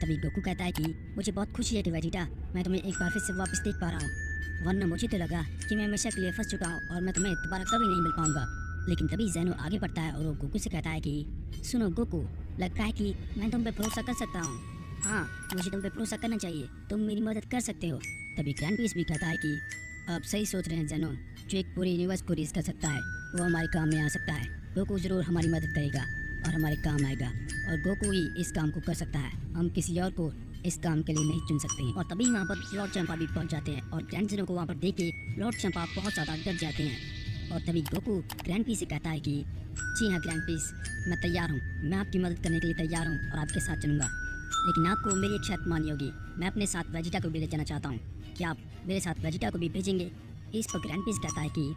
तभी गोकू कहता है कि मुझे बहुत खुशी है कि वेजिटा, मैं तुम्हें एक बार फिर से वापस देख पा रहा हूँ, वरना मुझे तो लगा कि मैं हमेशा के लिए फंस चुका हूँ और मैं तुम्हें दोबारा कभी नहीं मिल पाऊंगा। लेकिन तभी ज़ेनो आगे बढ़ता है और वो गोकू से कहता है कि सुनो गोकू, लगता है कि मैं तुम पे भरोसा कर सकता हूँ। हाँ, मुझे तुम पे भरोसा करना चाहिए, तुम मेरी मदद कर सकते हो। तभी ग्रैंड पीस भी कहता है कि आप सही सोच रहे हैं ज़ेनो, जो एक पूरे यूनिवर्स को रेस कर सकता है वो हमारे काम में आ सकता है। गोकू ज़रूर हमारी मदद करेगा और हमारे काम आएगा, और गोकू ही इस काम को कर सकता है, हम किसी और को इस काम के लिए नहीं चुन सकते। और तभी वहाँ पर लॉर्ड चंपा भी पहुँच जाते हैं और ग्रैंड ज़ेनो को वहाँ पर देख के लॉर्ड चंपा बहुत ज़्यादा डर जाते हैं। और तभी गोकू ग्रैंड पीस से कहता है कि जी हाँ ग्रैंड पीस, मैं तैयार हूँ, मैं आपकी मदद करने के लिए तैयार हूँ और आपके साथ चलूँगा। लेकिन आपको मेरी एक शर्त माननी होगी, मैं अपने साथ वेजिटा को भी ले जाना चाहता हूँ, क्या आप मेरे साथ वेजिटा को भी भेजेंगे? इस पर ग्रैंड पीस कहता है कि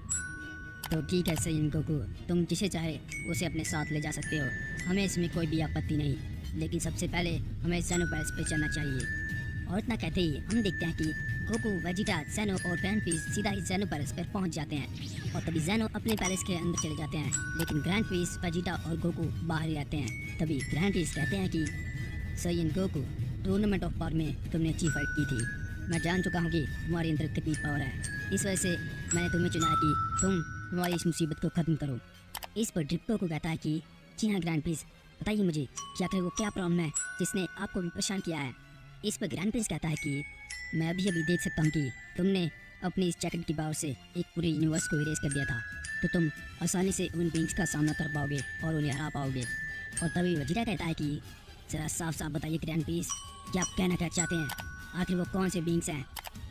तो ठीक है सही गोकू, तुम जिसे चाहे उसे अपने साथ ले जा सकते हो, हमें इसमें कोई भी आपत्ति नहीं, लेकिन सबसे पहले हमें ज़ेनो पैलेस पे चलना चाहिए। और इतना कहते ही हम देखते हैं कि गोकू, वेजिटा, ज़ेनो और ग्रैंड पीस सीधा ही ज़ेनो पैलेस पर पहुंच जाते हैं। और तभी ज़ेनो अपने पैलेस के अंदर चले जाते हैं, लेकिन ग्रैंड पीस, वेजिटा और गोकू बाहर ही रहते हैं। तभी ग्रैंड पीस कहते हैं कि सही गोकू, टूर्नामेंट ऑफ पावर में तुमने अच्छी फाइट की थी, मैं जान चुका हूँ कि तुम्हारे अंदर कितनी पावर है, इस वजह से मैंने तुम्हें चुना है कि तुम हमारी इस मुसीबत को ख़त्म करो। इस पर ड्रिप्टो को कहता है कि जी हाँ ग्रैंड पीस, बताइए मुझे क्या था वो क्या प्रॉब्लम है जिसने आपको भी परेशान किया है। इस पर ग्रैंड पीस कहता है कि मैं अभी देख सकता हूँ कि तुमने अपनी इस जैकेट की पावर से एक पूरे यूनिवर्स को इरेज कर दिया था, तो तुम आसानी से उन बींग्स का सामना कर पाओगे और उन्हें हरा पाओगे। और तभी वजीरा कहता है कि ज़रा साफ साफ बताइए ग्रैंड पीस, क्या आप कहना क्या चाहते हैं? आखिर वो कौन से बींग्स हैं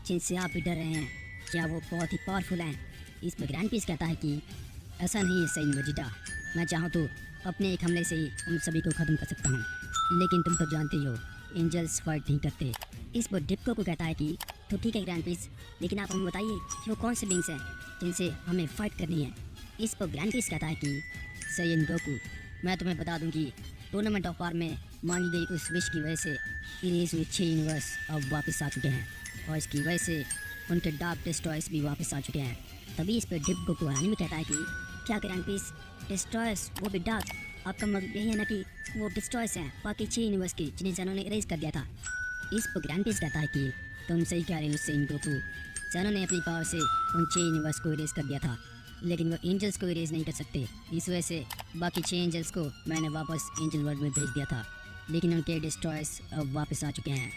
जिनसे आप भी डर रहे हैं? क्या वो बहुत ही पावरफुल हैं? इस पर ग्रैंड पीस कहता है कि ऐसा नहीं है सही वजीरा, मैं चाहूँ तो अपने एक हमले से ही उन सभी को ख़त्म कर सकता हूँ, लेकिन तुम तो जानते ही हो एंजल्स फाइट नहीं करते। इस पर डिप्को को कहता है कि तो ठीक है ग्रैंड पीस, लेकिन आप हमें बताइए कि वो कौन से बींग्स हैं जिनसे हमें फाइट करनी है। इस पर ग्रैंड पीस कहता है कि सही गोकू, मैं तुम्हें बता दूँ कि टूर्नामेंट ऑफ पावर में मांगी गई उस विश की वजह से इरेज हुए 6 यूनिवर्स अब वापस आ चुके हैं, और इसकी वजह से उनके डार्क डिस्ट्रॉयर्स भी वापस आ चुके हैं। तभी इस पर डिप्को को हराने में कहता है कि क्या ग्रैंड पीस, डिस्ट्रॉयर्स वो भी डार्क? आपका मतलब यही है ना कि वो डिस्ट्रॉयर्स हैं बाकी 6 यूनिवर्स की जिन्हें ज़ेनो ने इरेज कर दिया था। इस पर ग्रैंड पीस कहता है कि तुम सही कह रहे हो सेन गोकू, ज़ेनो ने अपनी पावर से उन 6 यूनिवर्स को इरेज कर दिया था, लेकिन वो एंजल्स को इरेज नहीं कर सकते, इस वजह से बाकी 6 एंजल्स को मैंने वापस एंजल वर्ल्ड में भेज दिया था, लेकिन उनके डिस्ट्रॉयर्स अब वापस आ चुके हैं।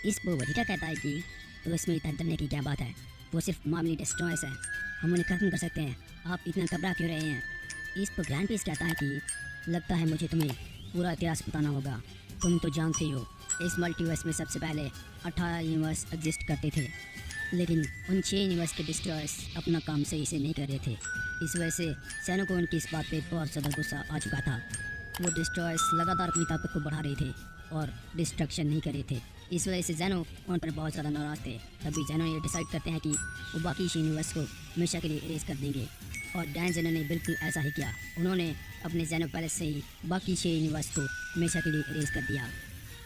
इस पर वजीरा कहता है कि तो इसमें इतना डरने की क्या बात है, वो सिर्फ मामूली डिस्ट्रॉयर्स हैं, हम उन्हें खत्म कर सकते हैं, आप इतना घबरा क्यों रहे हैं? इस पर ग्रैंड पीस कहता है कि लगता है मुझे तुम्हें पूरा इतिहास बताना होगा, तुम तो जानते ही हो इस मल्टीवर्स में सबसे पहले 18 यूनिवर्स एग्जिस्ट करते थे, लेकिन उन 6 यूनिवर्स के डिस्ट्रॉयर्स अपना काम सही से नहीं कर रहे थे, इस वजह से ज़ेनो को उनकी इस बात पे बहुत ज़्यादा गुस्सा आ चुका था। वो डिस्ट्रॉयर्स लगातार अपनी ताकत को बढ़ा रहे थे और डिस्ट्रक्शन नहीं कर रहे थे, इस वजह से ज़ेनो उन पर बहुत ज़्यादा नाराज़ थे। तभी ज़ेनो ये डिसाइड करते हैं कि वो बाकी यूनिवर्स को हमेशा के लिए इरेज कर देंगे, और डैन ज़ेनो ने बिल्कुल ऐसा ही किया, उन्होंने अपने ज़ेनो पैलेस से ही बाकी 6 यूनिवर्स को हमेशा के लिए इरेज कर दिया।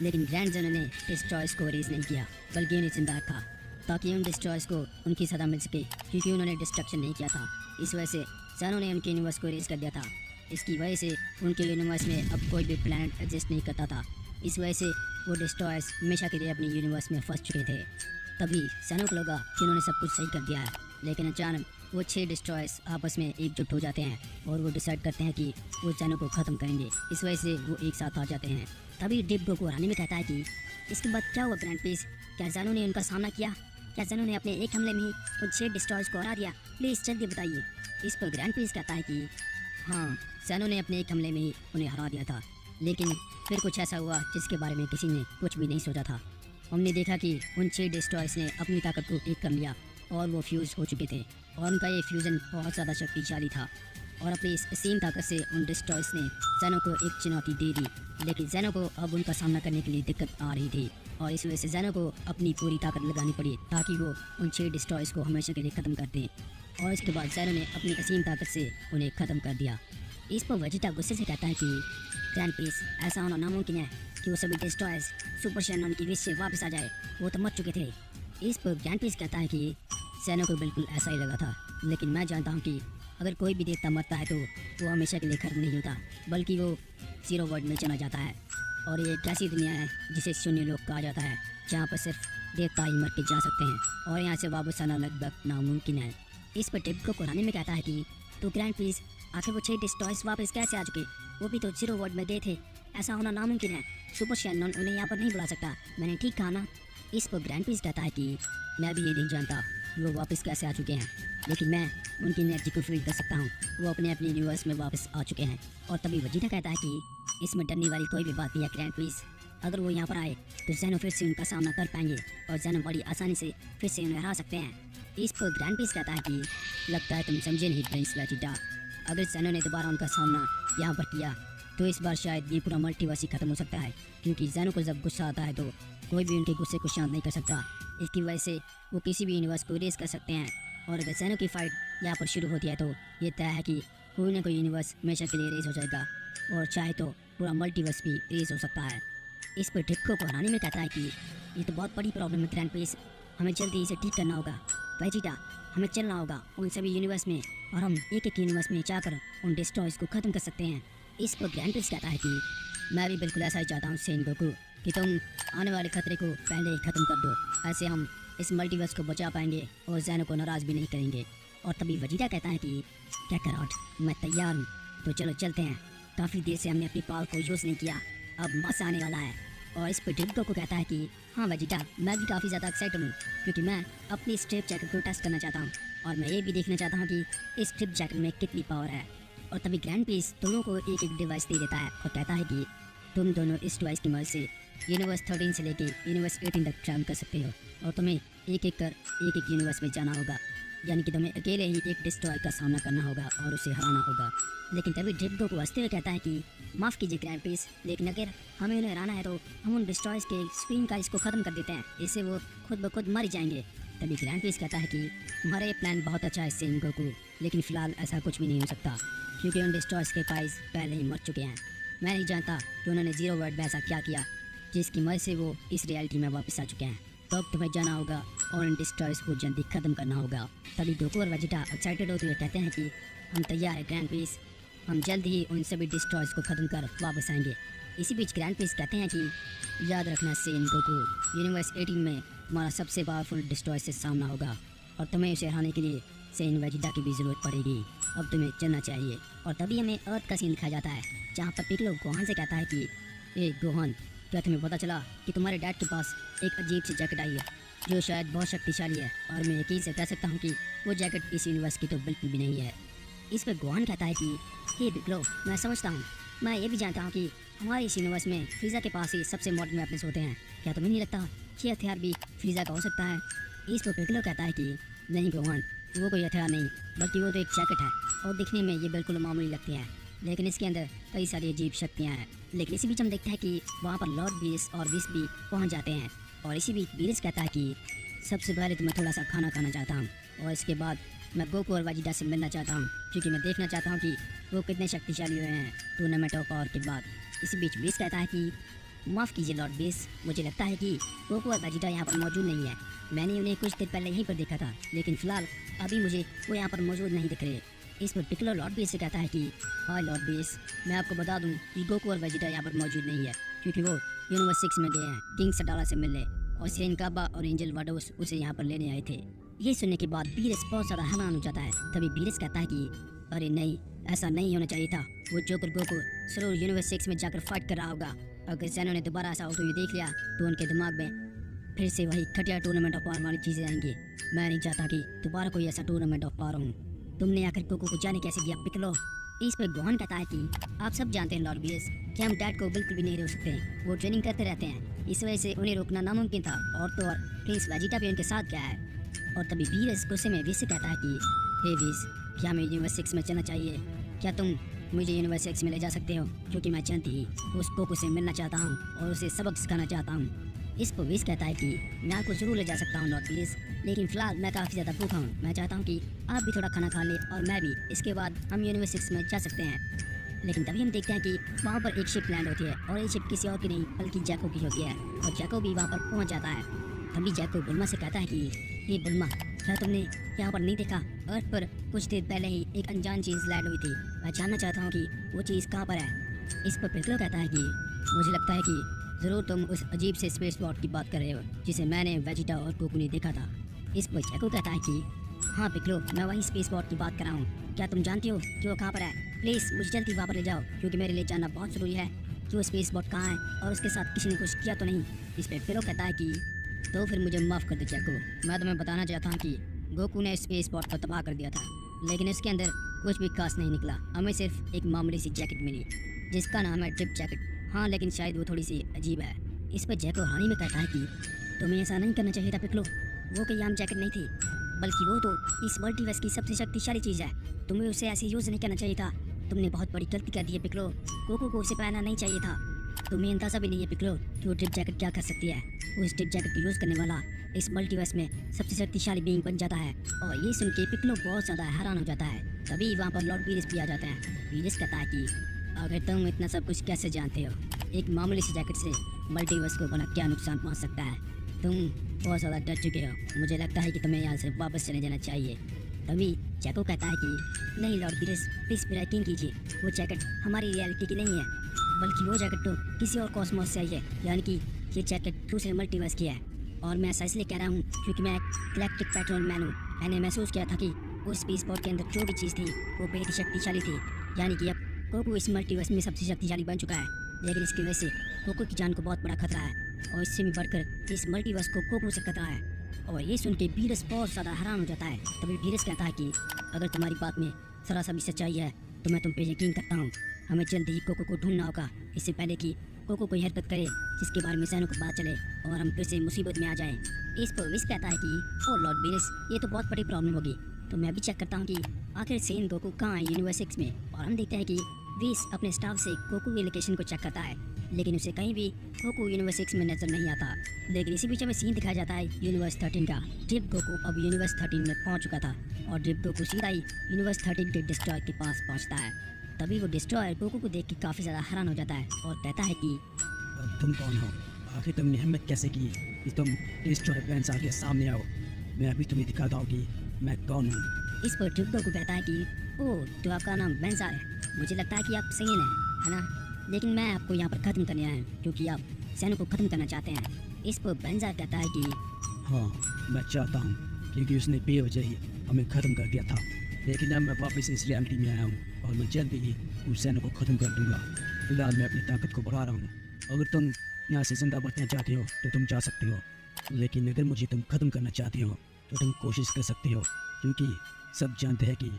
लेकिन ग्रैंड ज़ेनो ने डिस्ट्रॉयर्स को इरेज नहीं किया, बल्कि उन्हें जिंदा रखा ताकि उन डिस्ट्रॉयर्स को उनकी सज़ा मिल सके, क्योंकि उन्होंने डिस्ट्रक्शन नहीं किया था, इस वजह से ज़ेनो ने उनके यूनिवर्स को इरेज कर दिया था। इसकी वजह से उनके यूनिवर्स में अब कोई भी प्लैनेट एग्जिस्ट नहीं करता था, इस वजह से वो डिस्ट्रॉयर्स हमेशा के लिए अपनी यूनिवर्स में फंस चुके थे। तभी ज़ेनो को लगा कि उन्होंने सब कुछ सही कर दिया है, लेकिन अचानक वो 6 डिस्ट्रॉयर्स आपस में एकजुट हो जाते हैं और वो डिसाइड करते हैं कि वो ज़ेनो को ख़त्म करेंगे, इस वजह से वो एक साथ आ जाते हैं। तभी डिप्को को हराने में कहता है कि इसके बाद क्या हुआ ग्रैंड पीस, क्या ज़ेनो ने उनका सामना किया? क्या ज़ेनो ने अपने एक हमले में ही उन 6 डिस्ट्रॉयर्स को हरा दिया? प्लीज़ जल्दी बताइए। इस पर ग्रैंड पीस कहता है कि हाँ, ज़ेनो ने अपने एक हमले में ही उन्हें हरा दिया था, लेकिन फिर कुछ ऐसा हुआ जिसके बारे में किसी ने कुछ भी नहीं सोचा था। हमने देखा कि उन 6 डिस्ट्रॉयर्स ने अपनी ताकत को एक कर लिया और वो फ्यूज़ हो चुके थे, और उनका ये फ्यूज़न बहुत ज़्यादा शक्तिशाली था, और अपनी इस असीम ताकत से उन डिस्ट्रॉयर्स ने ज़ेनो को एक चुनौती दे दी, लेकिन ज़ेनो को अब उनका सामना करने के लिए दिक्कत आ रही थी, और इस वजह से ज़ेनो को अपनी पूरी ताकत लगानी पड़ी ताकि वो उन 6 डिस्ट्रॉयर्स को हमेशा के लिए ख़त्म कर दें, और इसके बाद ज़ेनो ने अपनी असीम ताकत से उन्हें ख़त्म कर दिया। इस पर वेजिटा गुस्से से कहता है कि ग्रैंड पीस, ऐसा होना नामुमकिन है कि वो सभी डिस्ट्रॉयर्स सुपर शैनन की विश से वापस आ जाए, वो तो मर चुके थे। इस पर ग्रैंड पीस कहता है कि ज़ेनो को बिल्कुल ऐसा ही लगा था, लेकिन मैं जानता हूँ कि अगर कोई भी देवता मरता है तो वो हमेशा के लिए खत्म नहीं होता, बल्कि वो 0 वर्ल्ड में चला जाता है। और ये एक ऐसी दुनिया है जिसे शून्य लोक कहा जाता है, जहाँ पर सिर्फ देवता ही मर के जा सकते हैं और यहाँ से वापस आना लगभग नामुमकिन है। इस पर टिप को कुरानी में कहता है कि तो ग्रैंड प्लीज, आखिर वो 6 डिस्ट्रॉयर्स वापस कैसे आ चुके? वो भी तो 0 वर्ड में गए थे। ऐसा होना नामुमकिन है। सुपर शैनन उन्हें यहाँ पर नहीं बुला सकता। मैंने ठीक कहा ना? इस पर ग्रैंड प्लीज कहता है कि मैं भी ये नहीं जानता वो वापस कैसे आ चुके हैं, लेकिन मैं उनकी एनर्जी को फील कर सकता हूँ। वो अपने यूनिवर्स में वापस आ चुके हैं। और तभी वजीदा कहता है कि इसमें डरने वाली कोई भी बात नहीं है ग्रैंड प्लीज। अगर वो यहाँ पर आए तो ज़ैनो फिर से उनका सामना कर पाएंगे और ज़ैनो बड़ी आसानी से फिर से उन्हें हरा सकते हैं। इस पर ग्रैंड प्लीज कहता है कि लगता है तुम समझे नहीं प्रिंस वेजिटा। अगर ज़ैनो ने दोबारा उनका सामना यहाँ पर किया तो इस बार शायद ये पूरा मल्टीवर्स ही खत्म हो सकता है, क्योंकि ज़ैनो को जब गुस्सा आता है तो कोई भी उनके गुस्से को शांत नहीं कर सकता। इसकी वजह से वो किसी भी यूनिवर्स को इरेज कर सकते हैं। और अगर ज़ैनो की फाइट यहाँ पर शुरू होती है तो ये तय है कि कोई ना कोई यूनिवर्स हमेशा के लिए इरेज हो जाएगा और चाहे तो पूरा मल्टीवर्स भी इरेज हो सकता है। इस पर टिक्को को हराने में कहता है कि ये तो बहुत बड़ी प्रॉब्लम है ग्रैंड प्लीज, हमें जल्दी इसे ठीक करना होगा। वेजिटा, हमें चलना होगा उन सभी यूनिवर्स में और हम एक एक यूनिवर्स में जाकर उन डिस्ट्रॉयर्स को ख़त्म कर सकते हैं। इस पर ग्रैंड प्लीज कहता है कि मैं भी बिल्कुल ऐसा ही चाहता हूँ सेन गोकू, कि तुम आने वाले खतरे को पहले ही ख़त्म कर दो। ऐसे हम इस मल्टीवर्स को बचा पाएंगे और ज़ैनो को नाराज़ भी नहीं करेंगे। और तभी वजीदा कहता है कि क्या कराट, मैं तैयार हूँ, तो चलो चलते हैं। काफ़ी देर से हमने अपनी पावर को यूज़ नहीं किया, अब मज़ा आने वाला है। और इस पर टिप्को को कहता है कि हाँ वजीदा, मैं भी काफ़ी ज़्यादा एक्साइटेड हूँ, क्योंकि मैं अपनी स्ट्रिप जैकेट को टेस्ट करना चाहता हूँ और मैं ये भी देखना चाहता हूँ कि इस स्ट्रिप जैकेट में कितनी पावर है। और तभी ग्रैंड प्लीज दोनों को एक एक डिवाइस दे देता है और कहता है कि तुम दोनों इस डिवाइस की मदद से यूनिवर्स 13 से लेके यूनिवर्स 18 तक ट्रैवल कर सकते हो और तुम्हें एक एक यूनिवर्स में जाना होगा, यानी कि तुम्हें अकेले ही एक डिस्ट्रॉय का सामना करना होगा और उसे हराना होगा। लेकिन तभी टिप्को को हंसते हुए कहता है कि माफ़ कीजिए ग्रैंड प्लीज, लेकिन अगर हमें उन्हें हराना है तो हम उन डिस्ट्रॉयर्स के स्क्रीन का इसको ख़त्म कर देते हैं, इससे वो खुद ब खुद मर जाएंगे। तभी ग्रैंड प्लीज कहता है कि हमारा ये प्लान बहुत अच्छा है सेन गोकू, लेकिन फ़िलहाल ऐसा कुछ भी नहीं हो सकता, क्योंकि उन डिस्ट्रॉयर्स के पाइस पहले ही मर चुके हैं। मैं नहीं जानता कि उन्होंने 0 वर्ड में ऐसा क्या किया जिसकी मदद से वो इस रियलिटी में वापस आ चुके हैं। तो अब तुम्हें जाना होगा और इन डिस्ट्रॉयर्स को जल्दी ख़त्म करना होगा। तभी गोकू और वेजिटा एक्साइटेड होते हुए कहते हैं कि हम तैयार हैं ग्रैंड प्लीज, हम जल्द ही उन सभी डिस्ट्रॉयर्स को ख़त्म कर वापस आएंगे। इसी बीच ग्रैंड प्लीज कहते हैं कि याद रखना सेन गोकू, यूनिवर्स 18 में हमारा सबसे पावरफुल डिस्ट्रॉयर से सामना होगा और तुम्हें उसे हराने के लिए सेन वेजिटा की भी ज़रूरत पड़ेगी। अब तुम्हें चलना चाहिए। और तभी हमें अर्थ का सीन दिखाया जाता है, जहाँ पर पिकलो गोहान से कहता है कि ए गोहान, क्या तुम्हें पता चला कि तुम्हारे डैड के पास एक अजीब सी जैकेट आई है जो शायद बहुत शक्तिशाली है, और मैं यकीन से कह सकता हूँ कि वो जैकेट इस यूनिवर्स की तो बिल्कुल भी नहीं है। इस पर गोहान कहता है कि हे पिकलो, मैं समझता हूँ, मैं ये भी जानता हूँ कि हमारे इस यूनिवर्स में फ्रीज़ा के पास ही सबसे मॉडर्न वेपन्स होते हैं। क्या तुम्हें नहीं लगता कि हथियार भी फ्रीज़ा का हो सकता है? इस पर पिकलो कहता है कि नहीं गोहान, वो कोई हथियार नहीं, बल्कि वो तो एक जैकेट है और दिखने में ये बिल्कुल मामूली लगती है, लेकिन इसके अंदर कई सारी अजीब शक्तियाँ हैं। लेकिन इसी बीच हम देखते हैं कि वहाँ पर लॉर्ड बीरिस और विस भी पहुँच जाते हैं। और इसी बीच बीरिस कहता है कि सबसे पहले तो मैं थोड़ा सा खाना खाना चाहता हूँ और इसके बाद मैं गोकू और वेजिटा से मिलना चाहता हूँ, क्योंकि मैं देखना चाहता हूँ कि वो कितने शक्तिशाली हुए हैं टूर्नामेंट ऑफ पावर के बाद। इसी बीच बीस कहता है कि माफ़ कीजिए लॉर्ड बीस, मुझे लगता है कि गोकू और वेजिटा यहाँ पर मौजूद नहीं है। मैंने उन्हें कुछ देर पहले यहीं पर देखा था, लेकिन फ़िलहाल अभी मुझे वो यहाँ पर मौजूद नहीं दिख रहे। इस पर पिकलो लॉर्ड बीस से कहता है कि हाय लॉर्ड बीस, मैं आपको बता दूं कि गोकू और वेजिटा यहाँ पर मौजूद नहीं है, क्योंकि वो यूनिवर्स 6 में गए हैं किंग सटारा से मिलने, और सेन काबा और एंजल वाडोस उसे यहाँ पर लेने आए थे। ये सुनने के बाद बीरिस बहुत ज़्यादा हैरान हो जाता है। तभी बीरिस कहता है कि अरे नहीं, ऐसा नहीं होना चाहिए था। वो जोकर गोकू जरूर यूनिवर्स 6 में जाकर फाइट कर रहा होगा। अगर ज़ैनो ने दोबारा ऐसा होते हुए देख लिया तो उनके दिमाग में फिर से वही घटिया टूर्नामेंट ऑफ पावर वाली चीज़ें आएंगी। मैं नहीं चाहता कि दोबारा कोई ऐसा टूर्नामेंट ऑफ पावर हो। तुमने आकर गोकू को जाने कैसे दिया पिकलो? इस पर गोहान कहता है कि आप सब जानते हैं लॉर्ड बीरिस कि हम डैड को बिल्कुल भी नहीं रोक सकते। वो ट्रेनिंग करते रहते हैं, इस वजह से उन्हें रोकना नामुमकिन था। और तो और प्रिंस वेजिटा भी उनके साथ गया है। और तभी बीरिस गुस्से में विस से कहता है कि हे विस, क्या हमें यूनिवर्स 6 में चलना चाहिए? क्या तुम मुझे यूनिवर्स 6 में ले जा सकते हो? क्योंकि मैं जानती ही उस गोकू से मिलना चाहता हूँ और उसे सबक सिखाना चाहता हूँ। इस पर विस कहता है कि मैं आपको जरूर ले जा सकता हूँ लॉर्ड बीरिस, लेकिन फिलहाल मैं काफ़ी ज़्यादा भूखा हूँ। मैं चाहता हूँ कि आप भी थोड़ा खाना खा लें और मैं भी, इसके बाद हम यूनिवर्स 6 में जा सकते हैं। लेकिन तभी हम देखते हैं कि वहाँ पर एक शिप लैंड होती है और ये शिप किसी और की नहीं बल्कि जैको की होती है, और जैको भी वहाँ पर पहुँच जाता है। तभी जैको बुल्मा से कहता है कि ये बुल्मा, क्या तुमने यहाँ पर नहीं देखा? अर्थ पर कुछ देर पहले ही एक अनजान चीज़ लैंड हुई थी। मैं जानना चाहता हूँ कि वो चीज़ कहाँ पर है। इस पर पिकलो कहता है कि मुझे लगता है कि ज़रूर तुम उस अजीब से स्पेस बॉट की बात कर रहे हो जिसे मैंने वेजिटा और गोकू ने देखा था। इस पर जैको कहता है कि हाँ पिक्लो, मैं वही स्पेस बॉट की बात कर रहा हूँ। क्या तुम जानती हो कि वो कहाँ पर है? प्लीज़ मुझे जल्दी वहाँ पर ले जाओ, क्योंकि मेरे लिए जानना बहुत ज़रूरी है कि वो स्पेस बॉट कहाँ है और उसके साथ किसी ने कुछ किया तो नहीं। इस पर पिक्लो कहता है कि तो फिर मुझे माफ़ कर दो जैको, मैं तुम्हें बताना चाहता हूँ कि गोकू ने स्पेस बॉट को तबाह कर दिया था, लेकिन इसके अंदर कुछ भी खास नहीं निकला। हमें सिर्फ एक मामूली सी जैकेट मिली जिसका नाम है ड्रिप जैकेट। हाँ, लेकिन शायद वो थोड़ी सी अजीब है। इस पर जैको हानि में कहता है कि तुम्हें ऐसा नहीं करना चाहिए था पिक्लो, वो कोई आम जैकेट नहीं थी, बल्कि वो तो इस मल्टीवर्स की सबसे शक्तिशाली चीज़ है। तुम्हें उसे ऐसे यूज़ नहीं करना चाहिए था। तुमने बहुत बड़ी गलती कर दी है पिक्लो, गोकू को उसे पहनना नहीं चाहिए था। तुम्हें अंदाजा भी नहीं है पिक्लो कि वो ड्रिप जैकेट क्या कर सकती है। उस ड्रिप जैकेट को यूज़ करने वाला इस मल्टीवर्स में सबसे शक्तिशाली बीइंग बन जाता है। और ये सुन के पिक्लो बहुत ज़्यादा हैरान हो जाता है। तभी वहाँ पर लॉर्ड वीरस भी आ जाते हैं। वीरस कहता है कि अगर तुम इतना सब कुछ कैसे जानते हो, एक मामूली सी जैकेट से मल्टीवर्स को बड़ा क्या नुकसान पहुँच सकता है। तुम बहुत ज़्यादा डर चुके हो, मुझे लगता है कि तुम्हें यहाँ से वापस चले जाना चाहिए। तभी जैको कहता है कि नहीं लॉर्ड वीरस, प्लीज़ मेरा यकीन कीजिए, वो जैकेट हमारी रियलिटी की नहीं है, बल्कि वो जैकेट तो किसी और कॉस्मोस से आई है, यानी कि ये जैकेट दूसरे मल्टीवर्स की है। और मैं ऐसा इसलिए कह रहा हूँ क्योंकि मैं एक इलेक्ट्रिक पेट्रोल मैन हूँ। मैंने महसूस किया था कि उस स्पेस बॉट के अंदर जो भी चीज़ थी वो बेहद ही शक्तिशाली थी, यानी कि अब गोकू इस मल्टीवर्स में सबसे शक्तिशाली बन चुका है। लेकिन इसकी वजह से गोकू की जान को बहुत बड़ा खतरा है, और इससे भी बढ़कर इस मल्टीवर्स को गोकू से खतरा है। और ये सुन के वीरस बहुत ज़्यादा हैरान हो जाता है। तभी वीरस कहता है कि अगर तुम्हारी बात में जरा सा भी सच्चाई है तो मैं तुम पे यकीन करता हूँ। हमें जल्द ही गोकू को ढूंढना होगा, इससे पहले कि गोकू कोई हरकत करे जिसके बारे में सैनों को पता चले और हम फिर से मुसीबत में आ जाएं। इस पर विस कहता है कि ओ लॉर्ड वीरस, ये तो बहुत बड़ी प्रॉब्लम होगी। तो मैं भी चेक करता हूँ कि आखिर सेन गोकू कहाँ है यूनिवर्स 6 में। और हम देखते हैं कि विस अपने स्टाफ से गोकू की लोकेशन को चेक करता है, लेकिन उसे कहीं भी गोकू यूनिवर्स 6 में नजर नहीं आता। लेकिन इसी बीच में सीन दिखाया जाता है यूनिवर्स 13 का। ड्रिप गोकू अब यूनिवर्स 13 में पहुंच चुका था, और ड्रिप गोकू सीधा ही यूनिवर्स 13 के डिस्ट्रॉयर के पास पहुंचता है। तभी वो डिस्ट्रॉयर गोकू को देख के काफ़ी ज़्यादा हैरान हो जाता है और कहता है कि तुम कौन हो? आखिर तुमने हिम्मत कैसे की कि तुम डिस्ट्रॉयर बैंड के सामने आओ? मैं अभी तुम्हें दिखाता हूँ कि मैं कौन हूँ। इस पर ड्रिप गोकू कहता है कि ओह, तो आपका नाम बेंजा है। मुझे लगता है कि आप सही है ना? लेकिन मैं आपको यहाँ पर ख़त्म करने आया हूँ क्योंकि आप सैनों को ख़त्म करना चाहते हैं। इस पर बेंजा कहता है कि हाँ, मैं चाहता हूँ, क्योंकि उसने बेवजह ही हमें ख़त्म कर दिया था। लेकिन अब मैं वापस इस रियलिटी में आया हूँ और मैं जल्दी ही उस सैनों को ख़त्म कर दूँगा। फिलहाल मैं अपनी ताकत को बढ़ा रहा हूँ। अगर तुम यहाँ से जिंदा बचना चाहते हो तो तुम जा सकते हो, लेकिन अगर मुझे तुम ख़त्म करना चाहते हो तो तुम कोशिश कर सकते हो, क्योंकि सब जानते हैं कि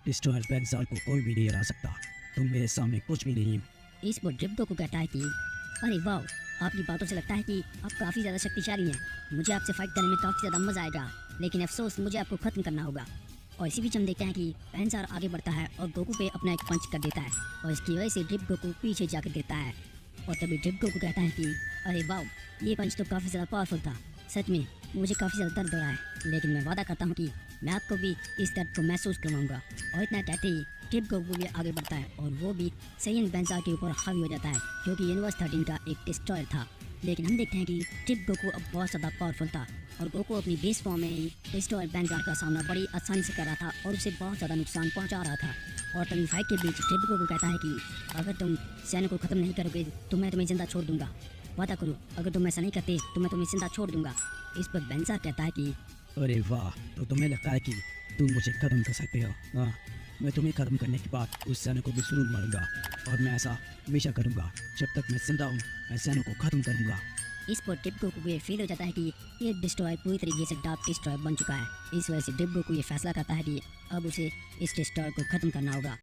डिस्ट्रॉयर बेंजाल को कोई भी नहीं हरा सकता। तुम मेरे सामने कुछ भी नहीं हो। इस पर ड्रिप गोकू कहता है कि अरे वाह, आपकी बातों से लगता है कि आप काफ़ी ज़्यादा शक्तिशाली हैं। मुझे आपसे फाइट करने में काफ़ी ज़्यादा मज़ा आएगा, लेकिन अफसोस मुझे आपको ख़त्म करना होगा। और इसी बीच हम देखते हैं कि बेंजार आगे बढ़ता है और गोकू पे अपना एक पंच कर देता है, और इसकी वजह से ड्रिप गोकू पीछे जाकर गिरता है। और तभी ड्रिप गोकू कहता है कि अरे वाह, ये पंच तो काफ़ी ज़्यादा पावरफुल था। सच में मुझे काफ़ी ज़्यादा दर्द हो रहा है, लेकिन मैं वादा करता हूँ कि मैं आपको भी इस दर्द को महसूस करवाऊंगा। और इतना कहते ही ड्रिप गोकू भी आगे बढ़ता है और वो भी सैयन बेंजार के ऊपर हावी हो जाता है, जो कि यूनिवर्स 13 का एक डिस्ट्रॉयर था। लेकिन हम देखते हैं कि ड्रिप गोकू अब बहुत ज़्यादा पावरफुल था, और गोकू अपनी बेस फॉर्म में ही डिस्ट्रॉयर बेंजार का सामना बड़ी आसानी से कर रहा था और उसे बहुत ज़्यादा नुकसान पहुंचा रहा था। और तभी फाइट के बीच ड्रिप गोकू कहता है कि अगर तुम सैनों को ख़त्म नहीं करोगे तो मैं तुम्हें जिंदा छोड़ दूंगा। वादा करो, अगर तुम ऐसा नहीं करते तो मैं तुम्हें जिंदा छोड़ दूंगा। इस पर बेंजार कहता है कि अरे वाह, तो तुम्हें लगता है कि तुम मुझे ख़त्म कर सकते हो? हाँ, मैं तुम्हें ख़त्म करने के बाद उस सैनों को भी ज़रूर मारूंगा, और मैं ऐसा हमेशा करूंगा। जब तक मैं जिंदा हूँ मैं सैनों को ख़त्म करूंगा। इस पर ड्रिप गोकू को ये फील हो जाता है कि ये डिस्ट्रॉयर पूरी तरीके से डार्क डिस्ट्रॉयर बन चुका है। इस वजह से ड्रिप गोकू ये फैसला करता है कि अब उसे इस डिस्ट्रॉयर को ख़त्म करना होगा।